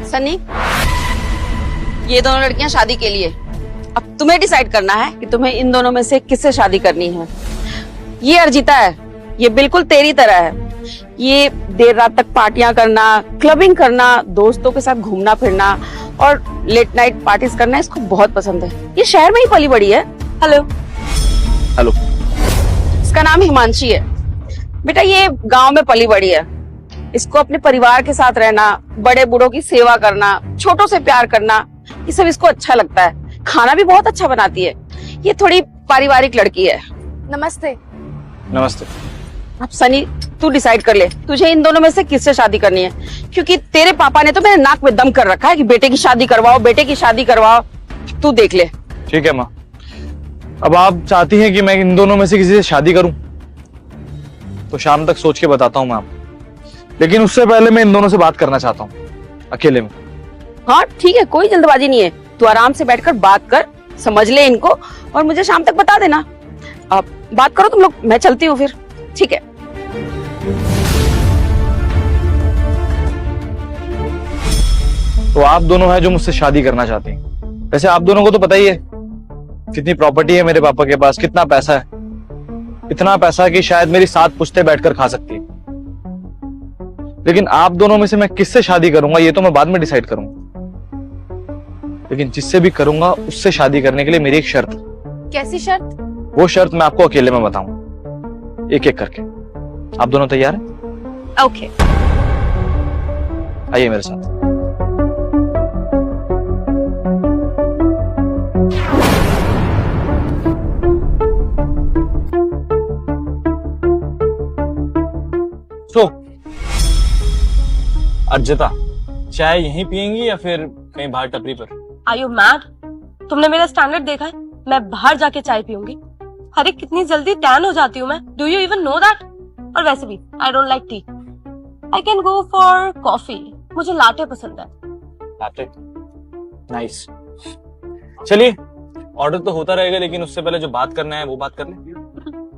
सनी, ये दोनों लड़कियां शादी के लिए, अब तुम्हें डिसाइड करना है कि तुम्हें इन दोनों में से किससे शादी करनी है। ये अर्जिता है, ये बिल्कुल तेरी तरह है। ये देर रात तक पार्टियां करना, क्लबिंग करना, दोस्तों के साथ घूमना फिरना और लेट नाइट पार्टीज करना इसको बहुत पसंद है। ये शहर में ही पली बड़ी है। Hello hello. इसका नाम हिमांशी है। बेटा ये गांव में पली बड़ी है। इसको अपने परिवार के साथ रहना, बड़े बूढ़ों की सेवा करना, छोटों से प्यार करना, ये सब इसको अच्छा लगता है। खाना भी बहुत अच्छा बनाती है। ये थोड़ी पारिवारिक लड़की है। नमस्ते। नमस्ते। अब सनी तू डिसाइड कर ले, तुझे इन दोनों में से किससे शादी करनी है, क्योंकि तेरे पापा ने तो मेरे नाक में दम कर रखा है कि बेटे की शादी करवाओ, बेटे की शादी करवाओ। तू देख ले। ठीक है माँ, अब आप चाहती हैं कि मैं इन दोनों में से किसी से शादी करूं, तो शाम तक सोच के बताता हूं मैं आपको। लेकिन उससे पहले मैं इन दोनों से बात करना चाहता हूं अकेले में। हाँ ठीक है, कोई जल्दबाजी नहीं है। तू आराम से बैठकर बात कर, समझ ले इनको और मुझे शाम तक बता देना। अब बात करो तुम लोग, मैं चलती हूँ फिर। ठीक है। तो आप दोनों हैं जो मुझसे शादी करना चाहती हैं। वैसे आप दोनों को तो पता ही है कितनी प्रॉपर्टी है मेरे पापा के पास, कितना पैसा है। इतना पैसा कि शायद मेरी 7 पुश्तें बैठकर खा सकती है। लेकिन आप दोनों में से मैं किससे शादी करूंगा ये तो मैं बाद में डिसाइड करूंगा। लेकिन जिससे भी करूंगा उससे शादी करने के लिए मेरी एक शर्त। कैसी शर्त? वो शर्त मैं आपको अकेले में बताऊंगा, एक एक करके। आप दोनों तैयार हैं? ओके। आइए मेरे साथ। अर्जिता, चाय यहीं पियेंगी या फिर कहीं बाहर टपरी पर? Are you mad? तुमने मेरा स्टैंडर्ड देखा है? मैं बाहर जाके चाय पीऊंगी। अरे कितनी जल्दी टैन हो जाती हूँ मैं। Do you even know that? और वैसे भी I don't like tea. I can go for coffee. मुझे लाटे पसंद है। लाटे? नाइस। चलिए, ऑर्डर तो होता रहेगा, लेकिन उससे पहले जो बात करना है वो बात कर ले।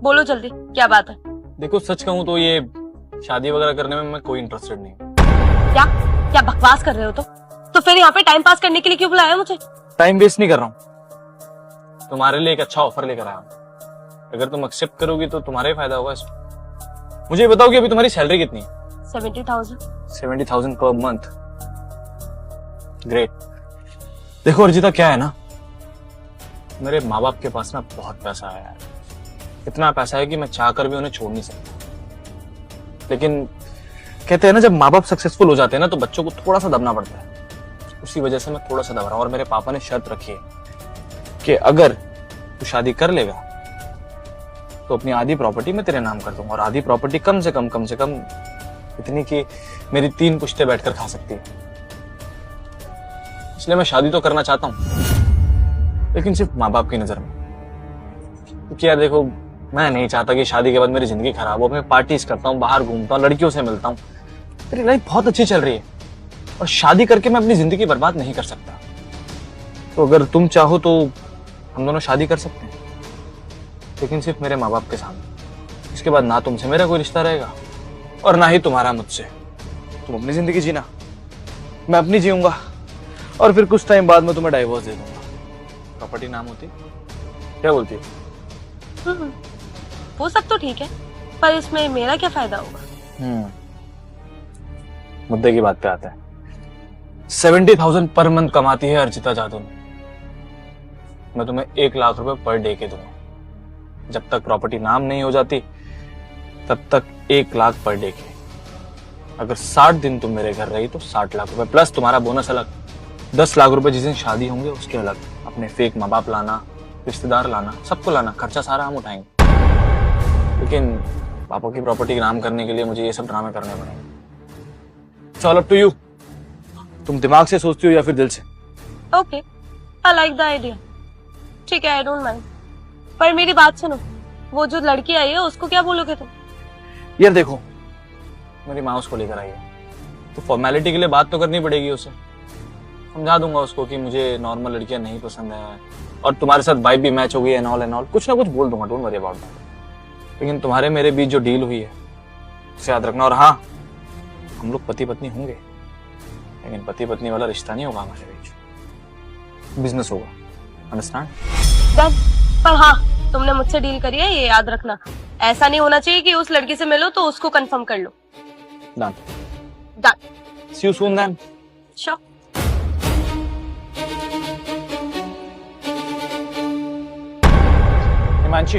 बोलो जल्दी, क्या बात है? देखो सच कहूँ तो ये शादी वगैरह करने में मैं कोई इंटरेस्टेड नहीं हूँ। क्या क्या बकवास कर रहे हो? तो फिर यहाँ पे टाइम पास करने के लिए क्यों बुलाया मुझे? टाइम वेस्ट नहीं कर रहा हूँ, तुम्हारे लिए एक अच्छा ऑफर लेकर आया हूँ। अगर तुम एक्सेप्ट करोगी तो तुम्हारा ही फायदा होगा इसमें। मुझे बताओ कि अभी तुम्हारी सैलरी कितनी है? 70,000। 70,000 पर मंथ। ग्रेट। देखो अर्जिता, क्या है ना, मेरे माँ बाप के पास ना बहुत पैसा है यार। इतना पैसा है कि मैं चाहकर भी उन्हें छोड़ नहीं सकता। लेकिन कहते हैं ना, जब माँ बाप सक्सेसफुल हो जाते हैं ना तो बच्चों को थोड़ा सा दबना पड़ता है। उसी वजह से मैं थोड़ा सा दब रहा हूं। और मेरे पापा ने शर्त रखी है कि अगर तू शादी कर लेगा तो अपनी आधी प्रॉपर्टी मैं तेरे नाम कर दूंगा। और आधी प्रॉपर्टी कम से कम इतनी कि मेरी 3 पुश्तें बैठकर खा सकती है। इसलिए मैं शादी तो करना चाहता हूं, लेकिन सिर्फ माँ बाप की नजर में। क्योंकि यार देखो, मैं नहीं चाहता कि शादी के बाद मेरी जिंदगी खराब हो। मैं पार्टीज करता हूँ, बाहर घूमता हूँ, लड़कियों से मिलता हूँ। मेरी लाइफ बहुत अच्छी चल रही है और शादी करके मैं अपनी जिंदगी बर्बाद नहीं कर सकता। तो अगर तुम चाहो तो हम दोनों शादी कर सकते हैं, लेकिन सिर्फ मेरे माँ बाप के सामने। इसके बाद ना तुमसे मेरा कोई रिश्ता रहेगा और ना ही तुम्हारा मुझसे। तुम अपनी जिंदगी जीना, मैं अपनी जीऊंगा, और फिर कुछ टाइम बाद में तुम्हें डाइवोर्स दे दूंगा। प्रॉपर्टी नाम होती, क्या बोलती है? वो सब तो ठीक है, पर इसमें मेरा क्या फायदा होगा? मुद्दे की बात पे आता है। 70,000 पर मंथ कमाती है अर्जिता जादू। मैं तुम्हें 1 लाख रुपए पर डे के दूंगा। जब तक प्रॉपर्टी नाम नहीं हो जाती तब तक 1 लाख पर डे के। अगर 60 दिन तुम मेरे घर रही तो 60 लाख रुपए प्लस तुम्हारा बोनस अलग। 10 लाख रुपए जिस दिन शादी होंगे उसके अलग। अपने फेक माँ बाप लाना, रिश्तेदार लाना, सबको लाना, खर्चा सारा हम उठाएंगे। लेकिन पापा की प्रॉपर्टी के नाम करने के लिए मुझे ये सब ड्रामे करने पड़ेंगे। It's all up to you. तुम दिमाग से सोचती हो या फिर दिल से? Okay, I like the idea. ठीक है, आई डोंट माइंड। पर मेरी बात सुनो, वो जो लड़की आई है उसको क्या बोलोगे तुम? यार देखो, मेरी माँ उसको लेकर आई है तो फॉर्मेलिटी के लिए बात तो करनी पड़ेगी उसे। समझा दूंगा उसको कि मुझे नॉर्मल लड़कियां नहीं पसंद है और तुम्हारे साथ वाइब भी मैच हो गई है, एंड ऑल कुछ ना कुछ बोल दूंगा। Don't worry about that. लेकिन तुम्हारे मेरे बीच जो डील हुई है उसे याद रखना। और हाँ, हम लोग पति पत्नी होंगे, लेकिन पति पत्नी वाला रिश्ता नहीं होगा हमारे बीच, बिजनेस होगा, अंडरस्टैंड? डन। पर हाँ, तुमने मुझसे डील करी है, ये याद रखना। ऐसा नहीं होना चाहिए कि उस लड़की से मिलो तो उसको कंफर्म कर लो। Done. Done. See you soon then. Sure. Himanshi,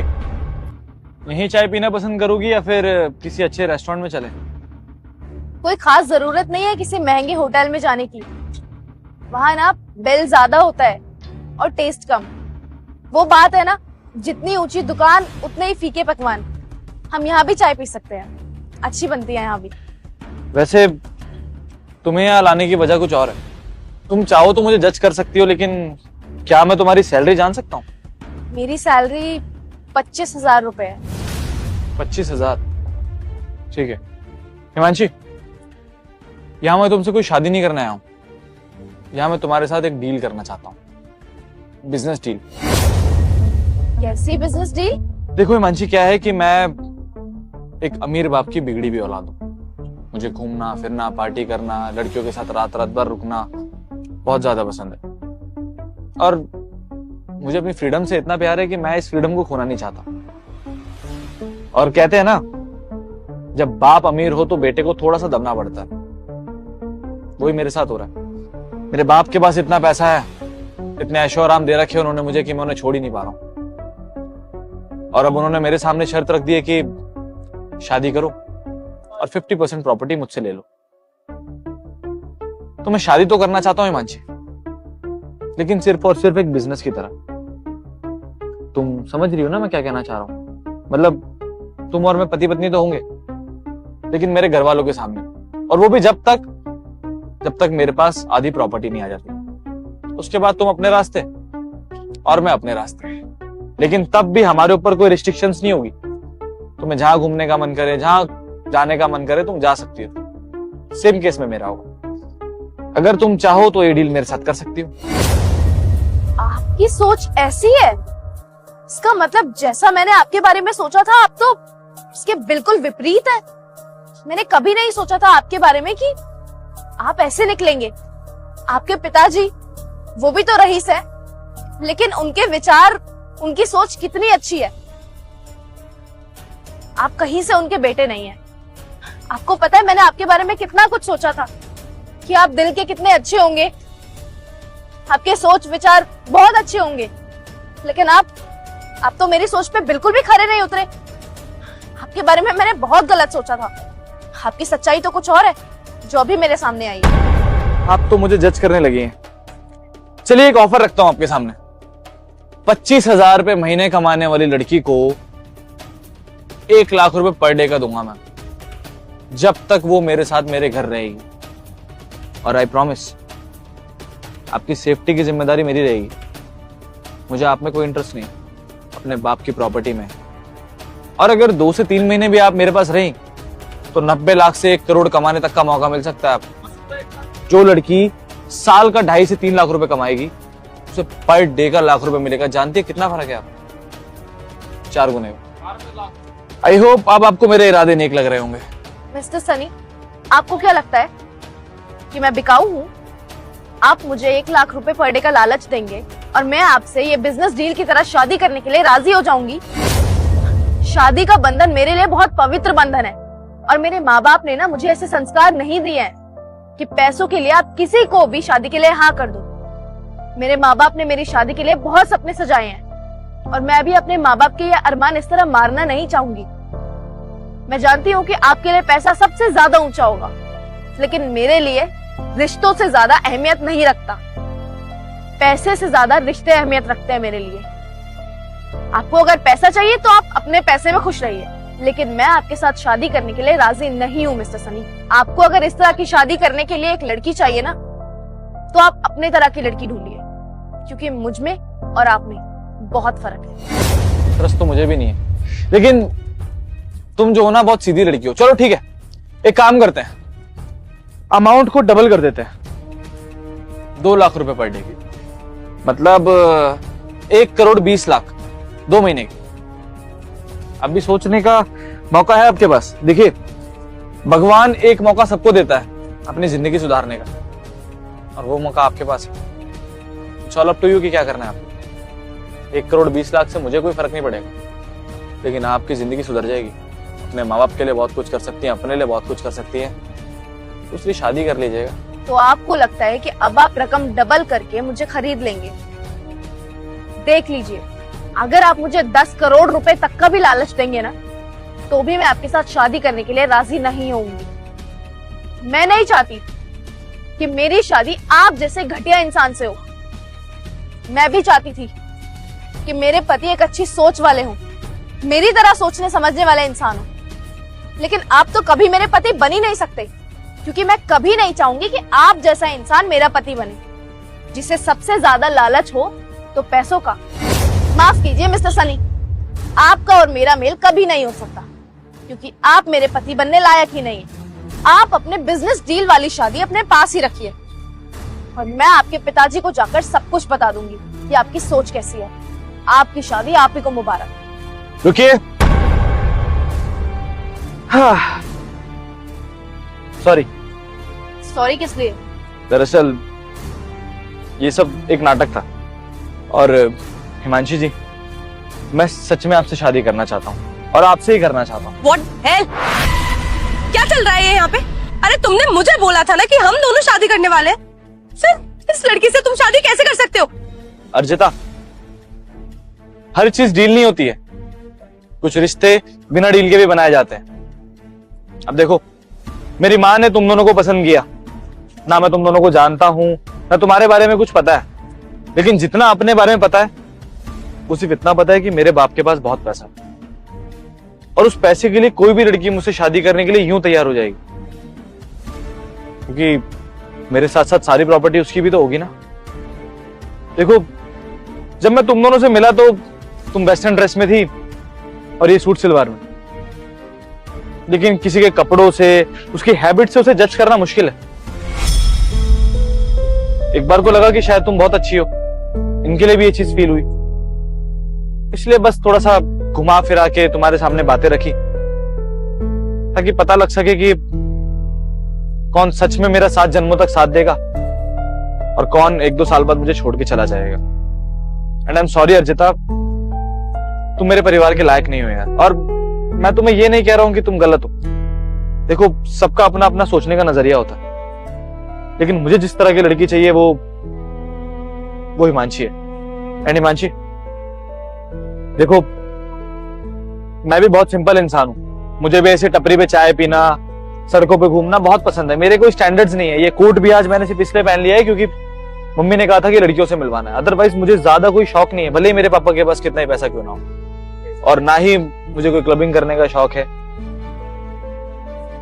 यहीं चाय पीना पसंद करोगी या फिर किसी अच्छे रेस्टोरेंट में चले? कोई खास जरूरत नहीं है किसी महंगे होटल में जाने की। वहां ना बिल ज्यादा होता है और टेस्ट कम। वो बात है ना, जितनी ऊंची दुकान उतने ही फीके पकवान। हम यहाँ भी चाय पी सकते हैं, अच्छी बनती है यहाँ भी। वैसे तुम्हें यहाँ लाने की वजह कुछ और है। तुम चाहो तो मुझे जज कर सकती हो, लेकिन क्या मैं तुम्हारी सैलरी जान सकता हूँ? मेरी सैलरी 25,000 रुपए है। 25,000? ठीक है हिमांशी, यहाँ मैं तुमसे कोई शादी नहीं करने आया हूँ। यहाँ मैं तुम्हारे साथ एक डील करना चाहता हूँ, बिजनेस डील। कैसी बिजनेस डील? देखो हिमांशी, क्या है कि मैं एक अमीर बाप की बिगड़ी भी औलाद हूँ। मुझे घूमना फिरना, पार्टी करना, लड़कियों के साथ रात रात भर रुकना बहुत ज्यादा पसंद है, और मुझे अपनी फ्रीडम से इतना प्यार है कि मैं इस फ्रीडम को खोना नहीं चाहता। और कहते हैं ना, जब बाप अमीर हो तो बेटे को थोड़ा सा दबना पड़ता है। वही मेरे साथ हो रहा है। मेरे बाप के पास इतना पैसा है, इतने ऐशो आराम दे रखे उन्होंने मुझे कि मैं उन्हें छोड़ ही नहीं पा रहा हूं। और अब उन्होंने मेरे सामने शर्त रख दी है कि शादी करो और 50% प्रॉपर्टी मुझसे ले लो। तो मैं शादी तो करना चाहता हूं हिमांशी, लेकिन सिर्फ और सिर्फ एक बिजनेस की तरह। तुम समझ रही हो ना मैं क्या कहना चाह रहा हूं? मतलब तुम और मैं पति पत्नी तो होंगे, लेकिन मेरे घर वालों के सामने, और वो भी जब तक मेरे पास आधी प्रॉपर्टी नहीं आ जाती। उसके बाद तुम अपने रास्ते और मैं अपने रास्ते, लेकिन तब भी हमारे ऊपर कोई रिस्ट्रिक्शंस नहीं होगी। तुम्हें जहां घूमने का मन करे, जहां जाने का मन करे, तुम जा सकती हो। सेम केस में मेरा होगा। अगर तुम चाहो तो ये डील मेरे साथ कर सकती हो। आपकी सोच ऐसी है? इसका मतलब जैसा मैंने आपके बारे में सोचा था, आप तो इसके बिल्कुल विपरीत है। मैंने कभी नहीं सोचा था आपके बारे में कि आप ऐसे निकलेंगे। आपके पिताजी, वो भी तो रईस है, लेकिन उनके विचार, उनकी सोच कितनी अच्छी है। आप कहीं से उनके बेटे नहीं हैं। आपको पता है मैंने आपके बारे में कितना कुछ सोचा था कि आप दिल के कितने अच्छे होंगे, आपके सोच विचार बहुत अच्छे होंगे, लेकिन आप तो मेरी सोच पे बिल्कुल भी खरे नहीं उतरे। आपके बारे में मैंने बहुत गलत सोचा था। आपकी सच्चाई तो कुछ और है जो अभी मेरे सामने आई है। आप तो मुझे जज करने लगी हैं। चलिए एक ऑफर रखता हूं आपके सामने। 25,000 रुपए महीने कमाने वाली लड़की को 1 लाख रुपए पर डे का दूंगा मैं, जब तक वो मेरे साथ मेरे घर रहेगी। और आई प्रॉमिस, आपकी सेफ्टी की जिम्मेदारी मेरी रहेगी। मुझे आप में कोई इंटरेस्ट नहीं, अपने बाप की प्रॉपर्टी में। और अगर 2 से 3 महीने भी आप मेरे पास रही तो 90 लाख से 1 करोड़ कमाने तक का मौका मिल सकता है आपको। जो लड़की साल का 2.5 से 3 लाख रुपए कमाएगी, उसे पर डे का 1 लाख रुपए मिलेगा। जानती है कितना फर्क है आप? 4 गुने। आई होप अब आपको मेरे इरादे नेक लग रहे होंगे। मिस्टर सनी, आपको क्या लगता है कि मैं बिकाऊ हूँ? आप मुझे 1 लाख रुपए पर डे का लालच देंगे और मैं आपसे ये बिजनेस डील की तरह शादी करने के लिए राजी हो जाऊंगी? शादी का बंधन मेरे लिए बहुत पवित्र बंधन है, और मेरे माँ बाप ने ना मुझे ऐसे संस्कार नहीं दिए हैं कि पैसों के लिए आप किसी को भी शादी के लिए हाँ कर दो। मेरे माँ बाप ने मेरी शादी के लिए बहुत सपने सजाए हैं, और मैं भी अपने माँ बाप के ये अरमान इस तरह मारना नहीं चाहूंगी। मैं जानती हूँ कि आपके लिए पैसा सबसे ज्यादा ऊंचा होगा, लेकिन मेरे लिए रिश्तों से ज्यादा अहमियत नहीं रखता। पैसे से ज्यादा रिश्ते अहमियत रखते हैं मेरे लिए। आपको अगर पैसा चाहिए तो आप अपने पैसे में खुश रहिए, लेकिन मैं आपके साथ शादी करने के लिए राजी नहीं हूँ मिस्टर सनी। आपको अगर इस तरह की शादी करने के लिए एक लड़की चाहिए ना, तो आप अपने तरह की लड़की ढूंढिए, क्योंकि मुझ में और आप में बहुत फर्क है। ट्रस्ट तो मुझे भी नहीं है, लेकिन तुम जो हो ना बहुत सीधी लड़की हो। चलो ठीक है, एक काम करते हैं, अमाउंट को डबल कर देते हैं। 2 लाख रुपए पर डे की, मतलब 1 करोड़ 20 लाख 2 महीने की। अभी सोचने का मौका है आपके पास। देखिए, भगवान एक मौका सबको देता है अपनी जिंदगी सुधारने का। और वो मौका आपके पास है। It's all up to you कि क्या करना है आपको। 1 करोड़ 20 लाख से मुझे कोई फर्क नहीं पड़ेगा, लेकिन आपकी जिंदगी सुधर जाएगी। अपने माँ बाप के लिए बहुत कुछ कर सकती हैं, अपने लिए बहुत कुछ कर सकती है, उसकी शादी कर लीजिएगा। तो आपको लगता है कि अब आप रकम डबल करके मुझे खरीद लेंगे? देख लीजिए, अगर आप मुझे 10 करोड़ रुपए तक का भी लालच देंगे ना, तो भी मैं आपके साथ शादी करने के लिए राजी नहीं होंगी। मैं नहीं चाहती कि मेरी शादी आप जैसे घटिया इंसान से हो। मैं भी चाहती थी कि मेरे पति एक अच्छी सोच वाले हों, मेरी तरह सोचने समझने वाले इंसान हो, लेकिन आप तो कभी मेरे पति बन ही नहीं सकते, क्योंकि मैं कभी नहीं चाहूंगी कि आप जैसा इंसान मेरा पति बने, जिसे सबसे ज्यादा लालच हो तो पैसों का। माफ कीजिए मिस्टर सनी, आपका और मेरा मेल कभी नहीं हो सकता, क्योंकि आप मेरे पति बनने लायक ही नहीं है। आप अपने बिजनेस डील वाली शादी अपने पास ही रखिए, और मैं आपके पिताजी को जाकर सब कुछ बता दूंगी कि आपकी सोच कैसी है। आपकी शादी आप ही को मुबारक। रुकिए। सॉरी। सॉरी किस लिए? दरअसल ये सब एक नाटक था, और हिमांशी जी, मैं सच में आपसे शादी करना चाहता हूँ, और आपसे ही करना चाहता हूँ। What hell? क्या चल रहा है ये यहाँ पे? अरे तुमने मुझे बोला था ना कि हम दोनों शादी करने वाले हैं। सिर्फ इस लड़की से तुम शादी कैसे कर सकते हो? अर्जिता, हर चीज डील नहीं होती है, कुछ रिश्ते बिना डील के भी बनाए जाते हैं। अब देखो, मेरी माँ ने तुम दोनों को पसंद किया ना, मैं तुम दोनों को जानता हूं ना तुम्हारे बारे में कुछ पता है, लेकिन जितना अपने बारे में पता है वो सिर्फ इतना पता है कि मेरे बाप के पास बहुत पैसा है, और उस पैसे के लिए कोई भी लड़की मुझसे शादी करने के लिए यूं तैयार हो जाएगी, क्योंकि मेरे साथ साथ सारी प्रॉपर्टी उसकी भी तो होगी ना। देखो, जब मैं तुम दोनों से मिला तो तुम वेस्टर्न ड्रेस में थी और ये सूट सलवार में, लेकिन किसी के कपड़ों से, उसकी हैबिट से उसे जज करना मुश्किल है। एक बार को लगा कि शायद तुम बहुत अच्छी हो, इनके लिए भी ये चीज फील हुई, इसलिए बस थोड़ा सा घुमा फिरा के तुम्हारे सामने बातें रखी, ताकि पता लग सके कि कौन सच में मेरा 7 जन्मों तक साथ देगा और कौन 1-2 साल बाद मुझे छोड़ के चला जाएगा। And I am sorry Arjita, तुम मेरे परिवार के लायक नहीं हो यार, और मैं तुम्हें ये नहीं कह रहा हूं कि तुम गलत हो। देखो, सबका अपना अपना सोचने का नजरिया होता है, लेकिन मुझे जिस तरह की लड़की चाहिए वो हिमांशी है। एंड हिमांशी, देखो, मैं भी बहुत सिंपल इंसान हूं, मुझे भी ऐसे टपरी पे चाय पीना, सड़कों पे घूमना बहुत पसंद है। मेरे कोई स्टैंडर्ड्स नहीं है। ये कोट भी आज मैंने सिर्फ इसलिए पहन लिया है क्योंकि मम्मी ने कहा था कि लड़कियों से मिलवाना है, अदरवाइज मुझे ज्यादा कोई शौक नहीं है, भले ही मेरे पापा के पास कितना ही पैसा क्यों ना हो, और ना ही मुझे कोई क्लबिंग करने का शौक है।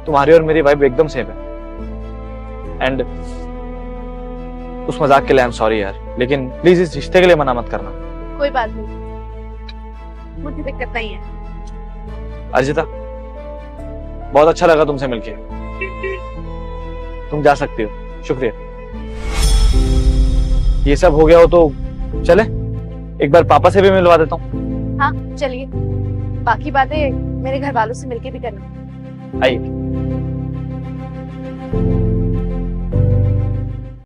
तुम्हारी और मेरी वाइब एकदम सेम है। एंड उस मजाक के लिए आई एम सॉरी यार, लेकिन प्लीज इस रिश्ते के लिए मना मत करना। कोई बात नहीं, मुझे दिक्कत नहीं है। अर्जिता, बहुत अच्छा लगा तुमसे मिलके, तुम जा सकती हो। शुक्रिया। ये सब हो गया हो तो चले एक बार पापा से भी मिलवा देता हूँ। हाँ चलिए, बाकी बातें मेरे घर वालों से मिलके भी करना। आइए।